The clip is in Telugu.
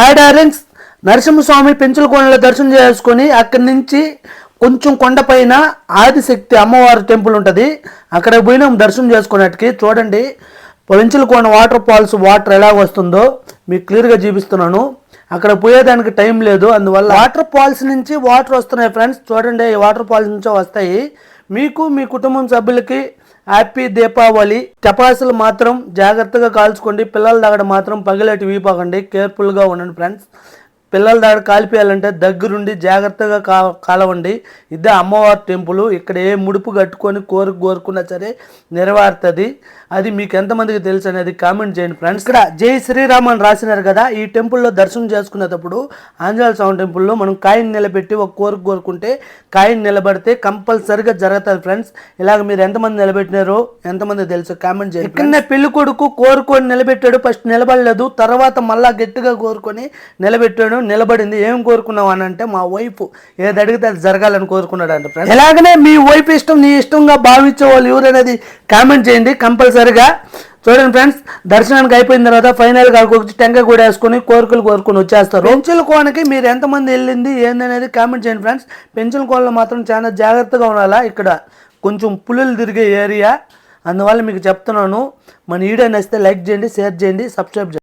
ఆడారెన్స్ నరసింహస్వామి పెంచులకోనలో దర్శనం చేసుకొని అక్కడి నుంచి కొంచెం కొండపైన ఆదిశక్తి అమ్మవారి టెంపుల్ ఉంటుంది. అక్కడ పోయినాం దర్శనం చేసుకున్నట్టుకి. చూడండి పెంచులకోన వాటర్ ఫాల్స్ వాటర్ ఎలా వస్తుందో మీకు క్లియర్గా చూపిస్తున్నాను. అక్కడ పోయేదానికి టైం లేదు, అందువల్ల వాటర్ ఫాల్స్ నుంచి వాటర్ వస్తున్నాయి ఫ్రెండ్స్. చూడండి ఈ వాటర్ ఫాల్స్ నుంచే వస్తాయి. మీకు మీ కుటుంబం సభ్యులకి హ్యాపీ దీపావళి. టపాసులు మాత్రం జాగ్రత్తగా కాల్చుకోండి. పిల్లల దగ్గర మాత్రం పగిలేటి వీపకండి, కేర్ఫుల్గా ఉండండి ఫ్రెండ్స్. పిల్లల దగ్గర కాల్పియాలంటే దగ్గరుండి జాగ్రత్తగా కాలవండి. ఇదే అమ్మవారి టెంపుల్. ఇక్కడ ఏ ముడుపు కట్టుకొని కోరుకున్నా సరే నెరవేరుతుంది. అది మీకు ఎంతమందికి తెలుసు అనేది కామెంట్ చేయండి ఫ్రెండ్స్. ఇక్కడ జై శ్రీరామ్ అని రాసినారు కదా, ఈ టెంపుల్లో దర్శనం చేసుకునేటప్పుడు ఆంజనేయ స్వామి టెంపుల్లో మనం కాయిన్ నిలబెట్టి ఒక కోరుకుంటే కాయిన్ నిలబడితే కంపల్సరిగా జరుగుతుంది ఫ్రెండ్స్. ఇలాగ మీరు ఎంతమంది నిలబెట్టినారో ఎంతమంది తెలుసు కామెంట్ చేయండి. ఇక్కడనే పెళ్లి కొడుకు కోరుకొని నిలబెట్టాడు. ఫస్ట్ నిలబడలేదు, తర్వాత మళ్ళా గట్టిగా కోరుకొని నిలబెట్టాడు. నిలబడింది. ఏం కోరుకున్నావు అని అంటే మా వైఫ్ ఏది అడిగితే అది జరగాలని కోరుకున్నాడు అంట ఫ్రెండ్స్. ఎలాగనే మీ వైఫ్ ఇష్టం నీ ఇష్టంగా భావించే వాళ్ళు ఎవరనేది కామెంట్ చేయండి కంపల్సరిగా. చూడండి ఫ్రెండ్స్, దర్శనానికి అయిపోయిన తర్వాత ఫైనల్గా వచ్చి టెంకాయ కూడా వేసుకొని కోరుకొని వచ్చేస్తారు. పెంచులకోనకి మీరు ఎంతమంది వెళ్ళింది ఏందనేది కామెంట్ చేయండి ఫ్రెండ్స్. పెంచులకోనలో మాత్రం చాలా జాగ్రత్తగా ఉండాలా. ఇక్కడ కొంచెం పులులు తిరిగే ఏరియా, అందువల్ల మీకు చెప్తున్నాను. మన వీడియో నచ్చితే లైక్ చేయండి, షేర్ చేయండి, సబ్స్క్రైబ్ చేయండి.